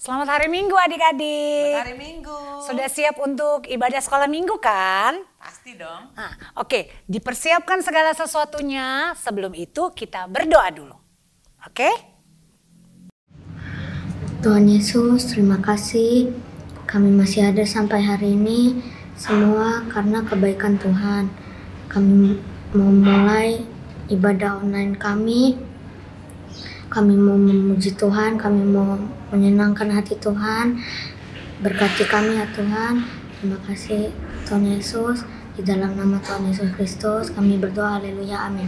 Selamat hari Minggu adik-adik. Selamat hari Minggu. Sudah siap untuk ibadah sekolah Minggu kan? Pasti dong. Oke, dipersiapkan segala sesuatunya. Sebelum itu kita berdoa dulu. Oke? Tuhan Yesus, terima kasih kami masih ada sampai hari ini. Semua karena kebaikan Tuhan. Kami mau mulai ibadah online kami. Kami mau memuji Tuhan, kami mau menyenangkan hati Tuhan. Berkati kami ya Tuhan. Terima kasih Tuhan Yesus. Di dalam nama Tuhan Yesus Kristus kami berdoa, haleluya, amin.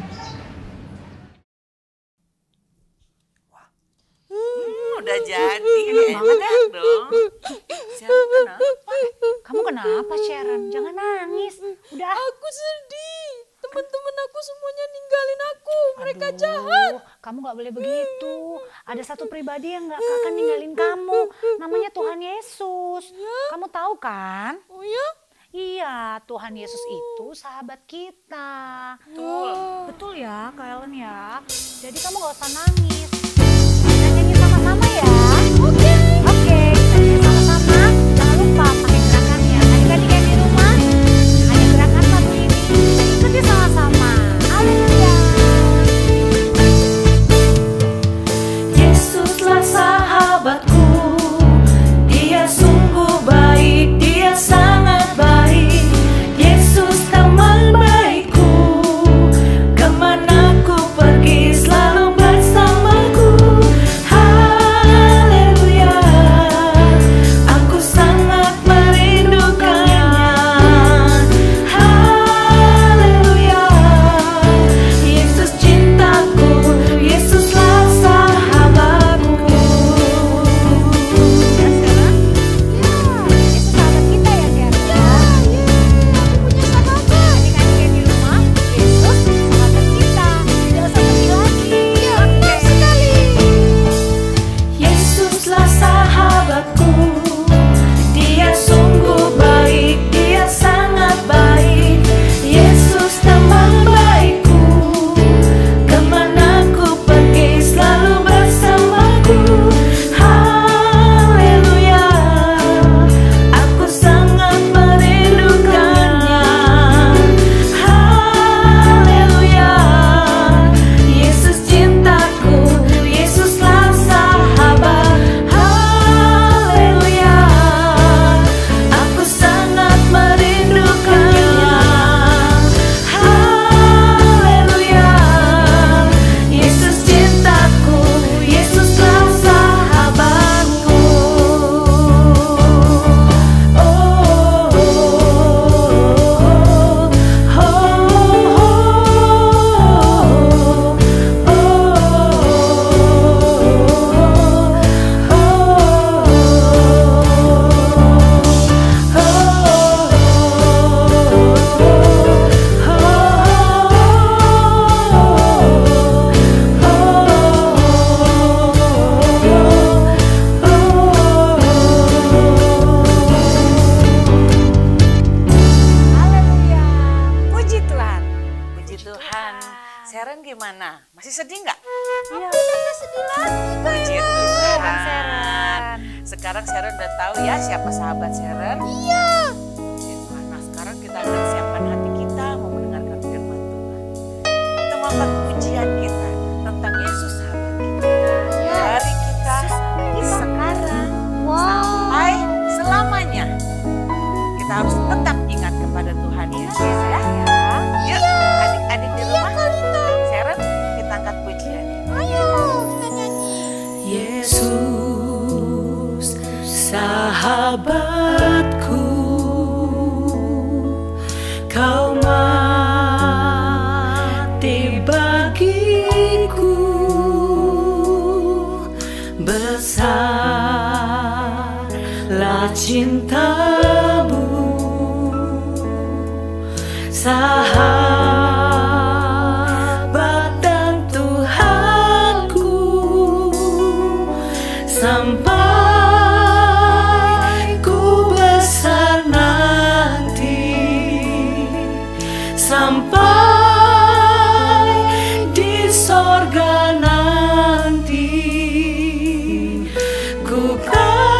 Udah jadi. Banget ya dong. Sharon kenapa? Kamu kenapa Sharon? Jangan nangis. Udah. Aku sedih. Teman-teman aku semuanya ninggalin aku. Mereka jahat. Kamu gak boleh begitu. Ada satu pribadi yang gak akan ninggalin kamu. Namanya Tuhan Yesus. Ya? Kamu tahu kan? Oh ya? Iya, Tuhan Yesus itu sahabat kita. Betul. Betul ya, Kak Ellen ya. Jadi kamu gak usah nangis. Kita nyanyi sama-sama ya. Oke, kita nyanyi sama-sama. Jangan lupa pakai gerakannya. Adik-adik yang di rumah, ada gerakan lagu ini. Ikuti sama-sama. Haleluya. Yesuslah sahabatku. Dia sungguh baik. Dia sangat baik. Yesus teman baikku. Kemana ku pergi selalu bersamaku. Haleluya. Aku sangat merindukannya. Haleluya. Yesus cintaku. Yesuslah sahabatku. Yesus sahabat kita ya, Ger. Aku punya sahabat. Adik-adik yang di rumah, Yesus sahabat kita. Tidak usah sedih lagi. Benar sekali. Yesuslah sahabatku. Dia sungguh baik. Dia sangat baik. Yesus teman baikku. Kemana ku pergi selalu bersamaku. Haleluya. Aku sangat merindukannya. Haleluya. Yesus cintaku. Yesuslah sahabat. Haleluya. Aku sangat merindukannya. Haleluya. Yesus cintaku. Yesuslah sahabatku. Haleluya. Puji Tuhan. Puji Tuhan. Sharon gimana? Masih sedih nggak? Iya. Sedih lagi. Puji Sharon. Tuhan. Sekarang Sharon udah tahu ya siapa sahabat Sharon. Iya. Puji Tuhan. Nah sekarang kita akan siapkan hati kita mau mendengarkan firman Tuhan. Kita mau angkat pujian kita tentang Yesus sahabat kita. Dari kita sekarang sampai selamanya. Kita harus tetap ingat kepada Tuhan Yesus ya. Yuk adik-adik di rumah. Sharon kita angkat pujiannya. Ayo kita nyanyi. Yesus sahabatku, kau mati bagiku, besarlah cintamu, sahabat dan Tuhanku, sampai ku besar nanti, sampai di sorga nanti, ku kan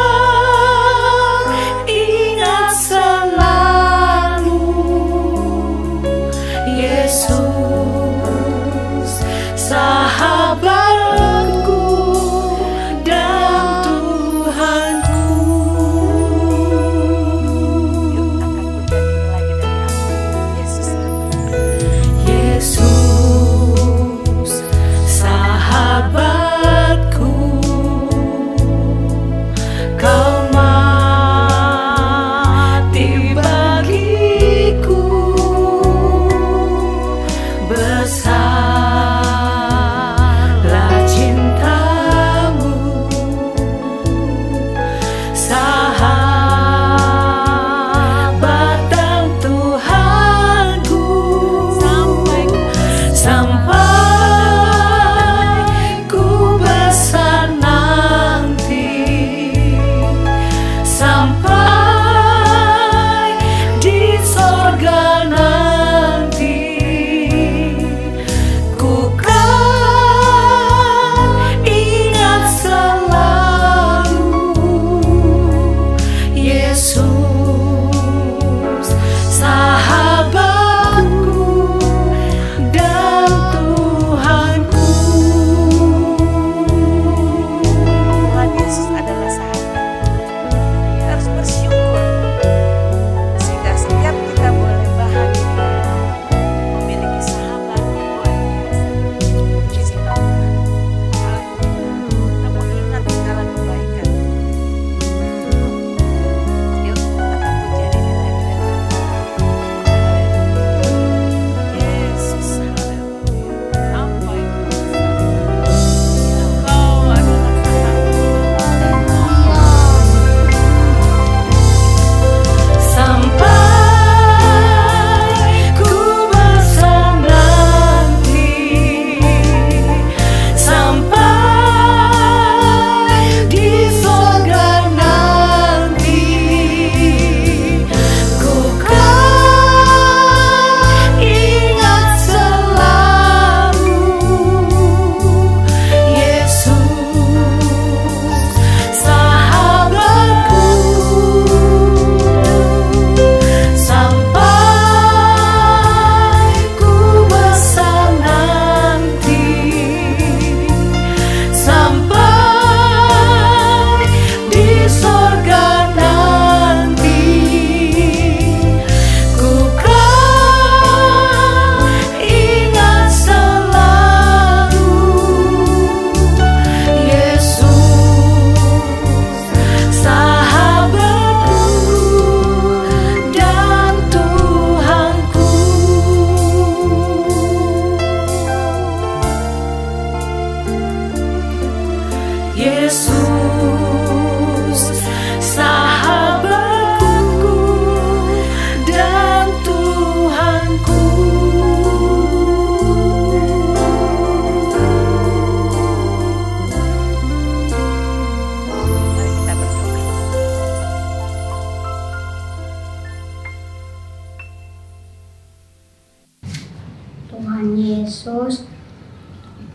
Yesus,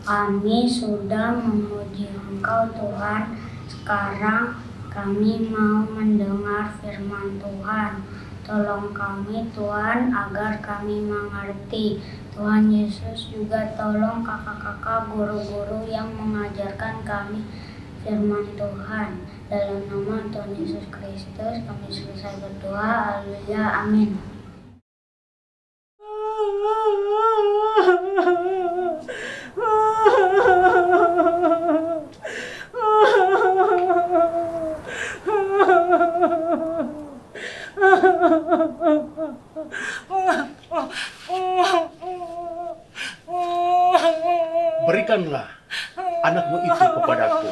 kami sudah memuji Engkau Tuhan. Sekarang kami mau mendengar firman Tuhan. Tolong kami Tuhan agar kami mengerti. Tuhan Yesus juga tolong kakak-kakak guru-guru yang mengajarkan kami firman Tuhan. Dalam nama Tuhan Yesus Kristus kami selesai berdoa. Haleluya. Amin. Berikanlah anakmu itu kepadaku.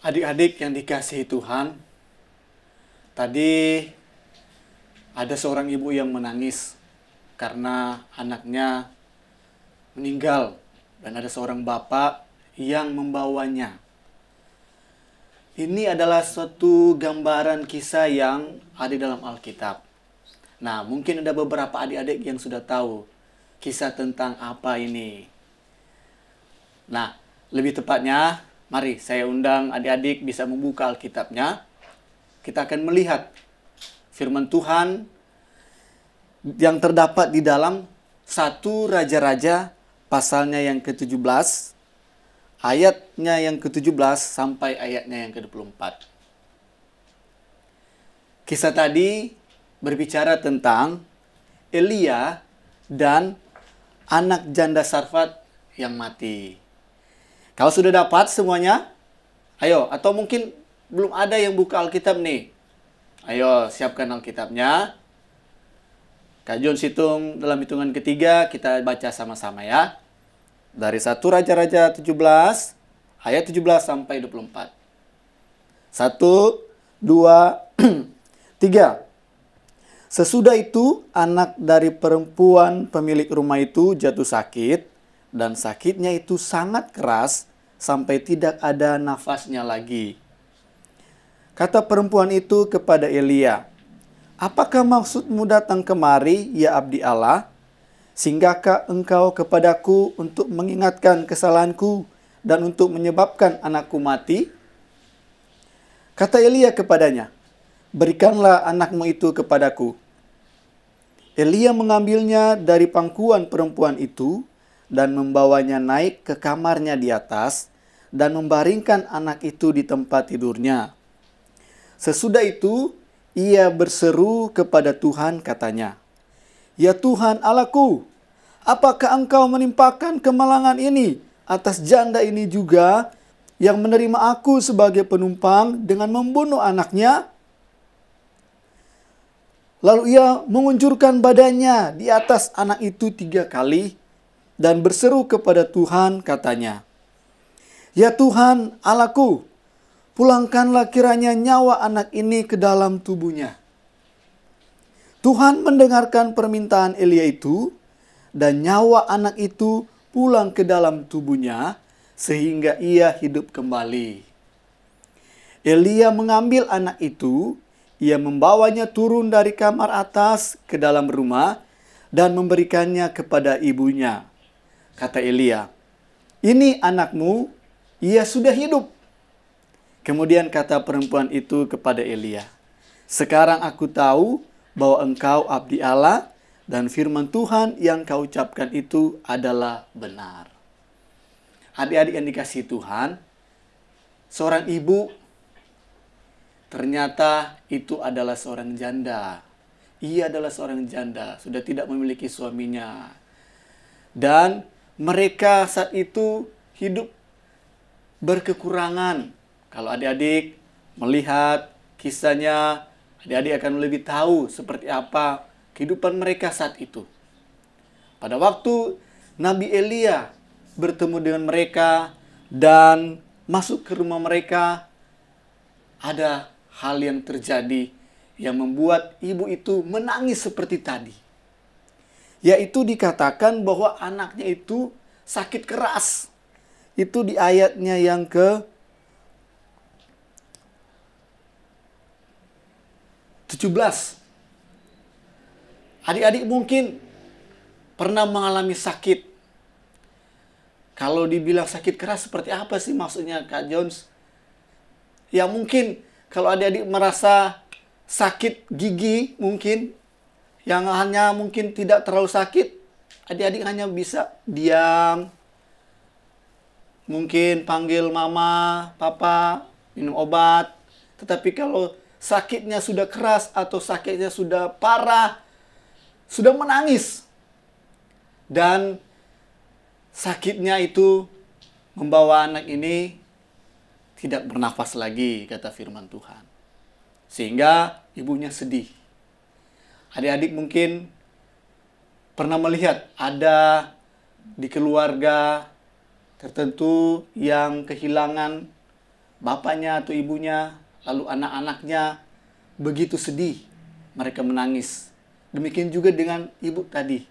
Adik-adik yang dikasihi Tuhan, tadi ada seorang ibu yang menangis karena anaknya meninggal dan ada seorang bapak yang membawanya. Ini adalah suatu gambaran kisah yang ada dalam Alkitab. Nah, mungkin ada beberapa adik-adik yang sudah tahu kisah tentang apa ini. Nah, lebih tepatnya, mari saya undang adik-adik bisa membuka Alkitabnya. Kita akan melihat firman Tuhan yang terdapat di dalam 1 Raja-Raja pasalnya yang ke-17, ayatnya yang ke-17 sampai ayatnya yang ke-24. Kisah tadi berbicara tentang Elia dan anak janda Sarfat yang mati. Kalau sudah dapat semuanya? Ayo, atau mungkin belum ada yang buka Alkitab nih. Ayo, siapkan Alkitabnya. Kak John hitung dalam hitungan ketiga, kita baca sama-sama ya. Dari 1 Raja-Raja 17, ayat 17 sampai 24. 1, 2, 3. Sesudah itu, anak dari perempuan pemilik rumah itu jatuh sakit, dan sakitnya itu sangat keras sampai tidak ada nafasnya lagi. Kata perempuan itu kepada Elia, "Apakah maksudmu datang kemari, ya abdi Allah? Singgahkah engkau kepadaku untuk mengingatkan kesalahanku dan untuk menyebabkan anakku mati?" Kata Elia kepadanya, "Berikanlah anakmu itu kepadaku." Elia mengambilnya dari pangkuan perempuan itu dan membawanya naik ke kamarnya di atas dan membaringkan anak itu di tempat tidurnya. Sesudah itu, ia berseru kepada Tuhan katanya, "Ya Tuhan Allahku, apakah engkau menimpakan kemalangan ini atas janda ini juga yang menerima aku sebagai penumpang dengan membunuh anaknya?" Lalu ia mengunjurkan badannya di atas anak itu 3 kali dan berseru kepada Tuhan katanya, "Ya Tuhan Allahku, pulangkanlah kiranya nyawa anak ini ke dalam tubuhnya." Tuhan mendengarkan permintaan Elia itu, dan nyawa anak itu pulang ke dalam tubuhnya, sehingga ia hidup kembali. Elia mengambil anak itu, ia membawanya turun dari kamar atas ke dalam rumah, dan memberikannya kepada ibunya. Kata Elia, "Ini anakmu, ia sudah hidup." Kemudian kata perempuan itu kepada Elia, "Sekarang aku tahu bahwa engkau abdi Allah dan firman Tuhan yang kau ucapkan itu adalah benar." Adik-adik yang dikasihi Tuhan, seorang ibu ternyata itu adalah seorang janda. Ia adalah seorang janda, sudah tidak memiliki suaminya. Dan mereka saat itu hidup berkekurangan. Kalau adik-adik melihat kisahnya, adik-adik akan lebih tahu seperti apa kehidupan mereka saat itu. Pada waktu Nabi Elia bertemu dengan mereka dan masuk ke rumah mereka, ada hal yang terjadi yang membuat ibu itu menangis seperti tadi. Yaitu dikatakan bahwa anaknya itu sakit keras. Itu di ayatnya yang ke-17. Adik-adik mungkin pernah mengalami sakit. Kalau dibilang sakit keras seperti apa sih maksudnya Kak Jones? Ya mungkin kalau adik-adik merasa sakit gigi mungkin, yang hanya mungkin tidak terlalu sakit, adik-adik hanya bisa diam, mungkin panggil mama, papa, minum obat. Tetapi kalau sakitnya sudah keras atau sakitnya sudah parah, sudah menangis, dan sakitnya itu membawa anak ini tidak bernafas lagi, kata firman Tuhan. Sehingga ibunya sedih. Adik-adik mungkin pernah melihat ada di keluarga tertentu yang kehilangan bapaknya atau ibunya, lalu anak-anaknya begitu sedih, mereka menangis. Demikian juga dengan ibu tadi.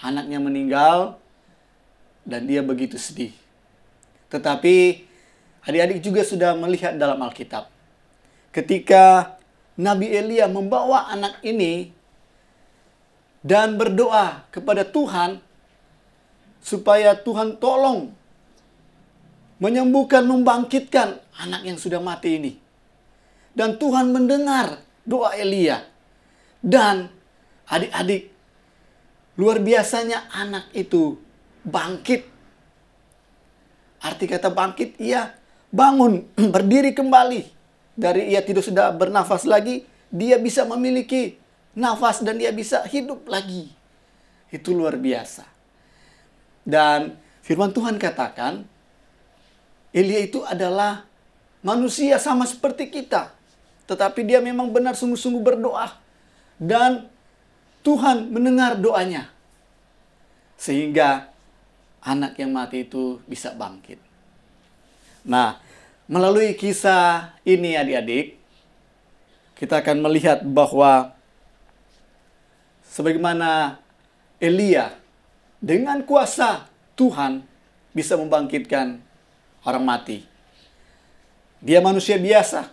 Anaknya meninggal dan dia begitu sedih. Tetapi adik-adik juga sudah melihat dalam Alkitab, ketika Nabi Elia membawa anak ini dan berdoa kepada Tuhan supaya Tuhan tolong menyembuhkan, membangkitkan anak yang sudah mati ini. Dan Tuhan mendengar doa Elia. Dan adik-adik, luar biasanya anak itu bangkit. Arti kata bangkit, ia bangun, berdiri kembali. Dari ia tidak sudah bernafas lagi, dia bisa memiliki nafas dan dia bisa hidup lagi. Itu luar biasa. Dan firman Tuhan katakan, Elia itu adalah manusia sama seperti kita. Tetapi dia memang benar sungguh-sungguh berdoa. Dan Tuhan mendengar doanya. Sehingga anak yang mati itu bisa bangkit. Nah, melalui kisah ini adik-adik, kita akan melihat bahwa sebagaimana Elia dengan kuasa Tuhan bisa membangkitkan orang mati. Dia manusia biasa,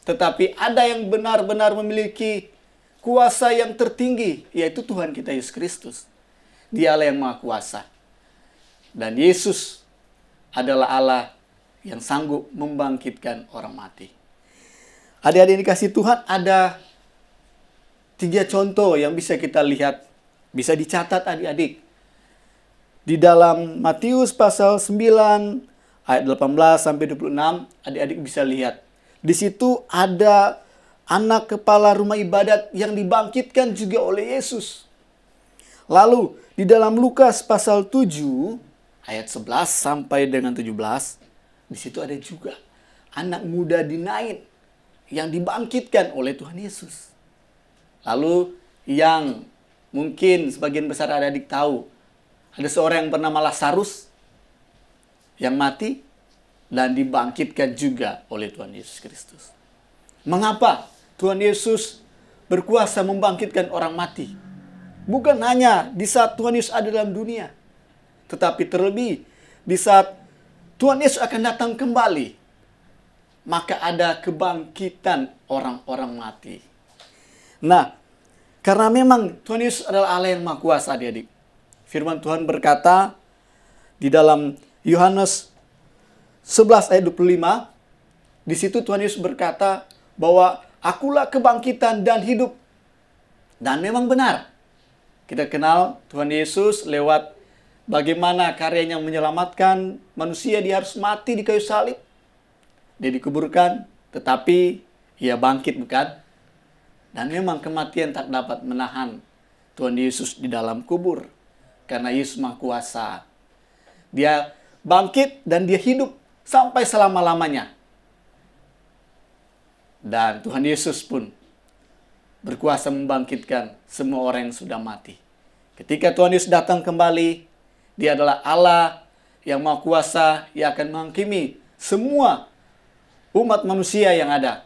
tetapi ada yang benar-benar memiliki kuasa yang tertinggi, yaitu Tuhan kita Yesus Kristus. Dialah yang Maha Kuasa. Dan Yesus adalah Allah yang sanggup membangkitkan orang mati. Adik-adik dikasih Tuhan, ada 3 contoh yang bisa kita lihat, bisa dicatat adik-adik. Di dalam Matius pasal 9 ayat 18 sampai 26, adik-adik bisa lihat. Di situ ada anak kepala rumah ibadat yang dibangkitkan juga oleh Yesus. Lalu di dalam Lukas pasal 7 ayat 11 sampai dengan 17, di situ ada juga anak muda di Nain yang dibangkitkan oleh Tuhan Yesus. Lalu yang mungkin sebagian besar adik-adik tahu, ada seorang yang bernama Lazarus yang mati dan dibangkitkan juga oleh Tuhan Yesus Kristus. Mengapa Tuhan Yesus berkuasa membangkitkan orang mati? Bukan hanya di saat Tuhan Yesus ada dalam dunia, tetapi terlebih di saat Tuhan Yesus akan datang kembali, maka ada kebangkitan orang-orang mati. Nah, karena memang Tuhan Yesus adalah Allah yang Maha Kuasa, adik-adik. Firman Tuhan berkata di dalam Yohanes 11 ayat 25, di situ Tuhan Yesus berkata bahwa akulah kebangkitan dan hidup. Dan memang benar. Kita kenal Tuhan Yesus lewat bagaimana karyanya menyelamatkan manusia. Dia harus mati di kayu salib. Dia dikuburkan, tetapi ia bangkit, bukan? Dan memang kematian tak dapat menahan Tuhan Yesus di dalam kubur. Karena Yesus Maha Kuasa. Dia bangkit dan dia hidup sampai selama-lamanya. Dan Tuhan Yesus pun berkuasa membangkitkan semua orang yang sudah mati. Ketika Tuhan Yesus datang kembali, Dia adalah Allah yang Maha Kuasa yang akan menghakimi semua umat manusia yang ada,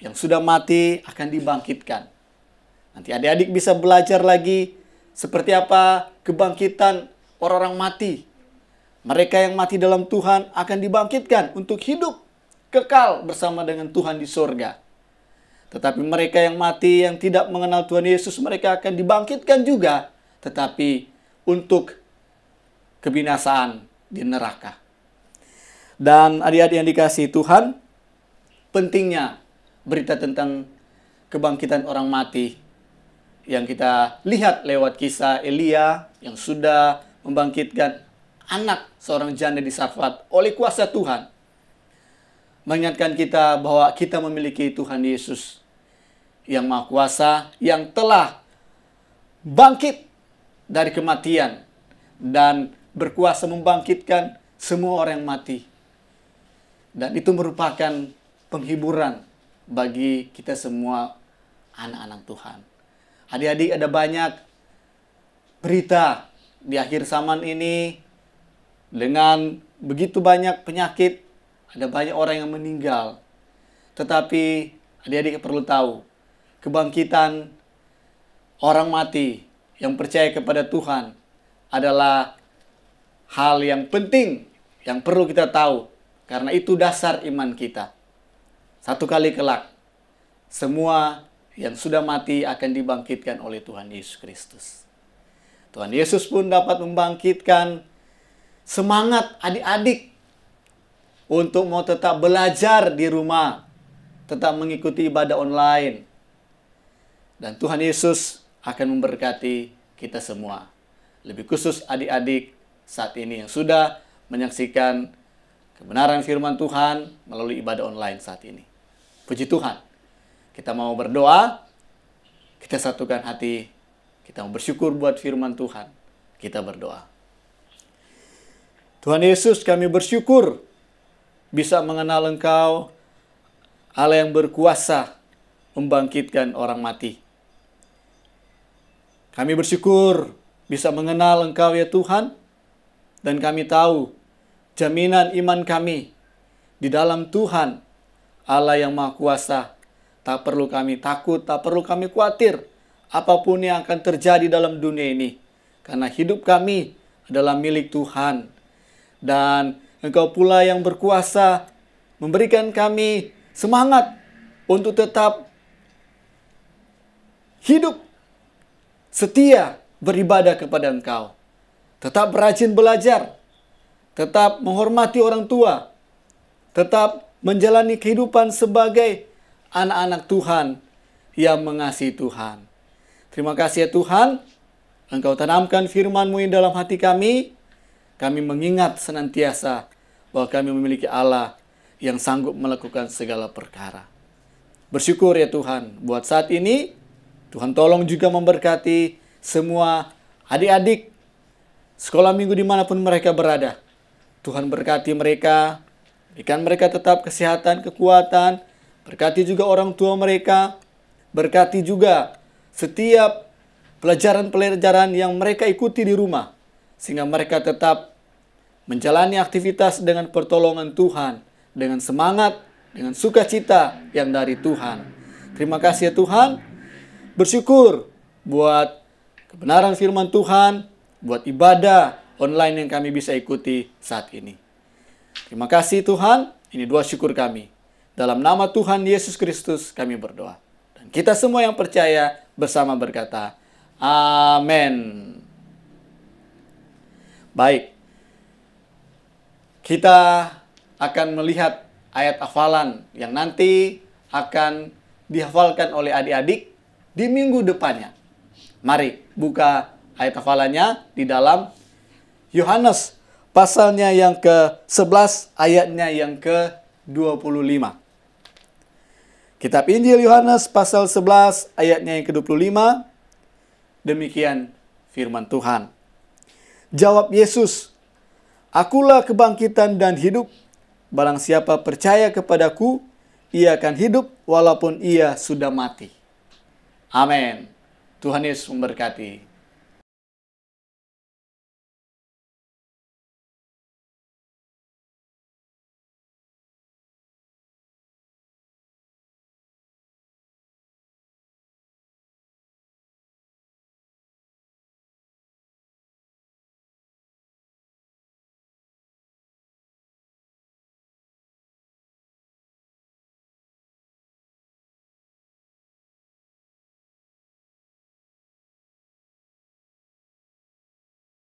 yang sudah mati akan dibangkitkan. Nanti adik-adik bisa belajar lagi seperti apa kebangkitan orang-orang mati. Mereka yang mati dalam Tuhan akan dibangkitkan untuk hidup kekal bersama dengan Tuhan di sorga. Tetapi mereka yang mati yang tidak mengenal Tuhan Yesus, mereka akan dibangkitkan juga, tetapi untuk kebinasaan di neraka. Dan adik-adik yang dikasihi Tuhan, pentingnya berita tentang kebangkitan orang mati yang kita lihat lewat kisah Elia yang sudah membangkitkan anak seorang janda di Sarfat oleh kuasa Tuhan. Mengingatkan kita bahwa kita memiliki Tuhan Yesus yang Maha Kuasa, yang telah bangkit dari kematian dan berkuasa membangkitkan semua orang yang mati. Dan itu merupakan penghiburan bagi kita semua anak-anak Tuhan. Adik-adik, ada banyak berita di akhir zaman ini dengan begitu banyak penyakit. Ada banyak orang yang meninggal. Tetapi adik-adik perlu tahu, kebangkitan orang mati yang percaya kepada Tuhan adalah hal yang penting yang perlu kita tahu. Karena itu dasar iman kita. Satu kali kelak, semua yang sudah mati akan dibangkitkan oleh Tuhan Yesus Kristus. Tuhan Yesus pun dapat membangkitkan semangat adik-adik untuk mau tetap belajar di rumah, tetap mengikuti ibadah online. Dan Tuhan Yesus akan memberkati kita semua. Lebih khusus adik-adik saat ini yang sudah menyaksikan kebenaran firman Tuhan melalui ibadah online saat ini. Puji Tuhan. Kita mau berdoa, kita satukan hati, kita mau bersyukur buat firman Tuhan. Kita berdoa. Tuhan Yesus, kami bersyukur bisa mengenal Engkau, Allah yang berkuasa membangkitkan orang mati. Kami bersyukur bisa mengenal Engkau ya Tuhan, dan kami tahu jaminan iman kami di dalam Tuhan, Allah yang Maha Kuasa. Tak perlu kami takut, tak perlu kami khawatir apapun yang akan terjadi dalam dunia ini. Karena hidup kami adalah milik Tuhan. Dan Engkau pula yang berkuasa memberikan kami semangat untuk tetap hidup setia beribadah kepada Engkau. Tetap rajin belajar, tetap menghormati orang tua, tetap menjalani kehidupan sebagai anak-anak Tuhan yang mengasihi Tuhan. Terima kasih ya Tuhan, Engkau tanamkan firman-Mu dalam hati kami. Kami mengingat senantiasa bahwa kami memiliki Allah yang sanggup melakukan segala perkara. Bersyukur ya Tuhan, buat saat ini, Tuhan tolong juga memberkati semua adik-adik sekolah minggu dimanapun mereka berada. Tuhan berkati mereka, berikan mereka tetap kesehatan, kekuatan, berkati juga orang tua mereka, berkati juga setiap pelajaran-pelajaran yang mereka ikuti di rumah, sehingga mereka tetap menjalani aktivitas dengan pertolongan Tuhan, dengan semangat, dengan sukacita yang dari Tuhan. Terima kasih ya Tuhan, bersyukur buat kebenaran firman Tuhan, buat ibadah online yang kami bisa ikuti saat ini. Terima kasih Tuhan, ini doa syukur kami. Dalam nama Tuhan Yesus Kristus kami berdoa. Dan kita semua yang percaya bersama berkata, amin. Baik, kita akan melihat ayat hafalan yang nanti akan dihafalkan oleh adik-adik di minggu depannya. Mari buka ayat hafalannya di dalam Yohanes pasalnya yang ke-11 ayatnya yang ke-25. Kitab Injil Yohanes pasal 11 ayatnya yang ke-25. Demikian firman Tuhan. Jawab Yesus, "Akulah kebangkitan dan hidup. Barang siapa percaya kepadaku, ia akan hidup walaupun ia sudah mati." Amin. Tuhan Yesus memberkati.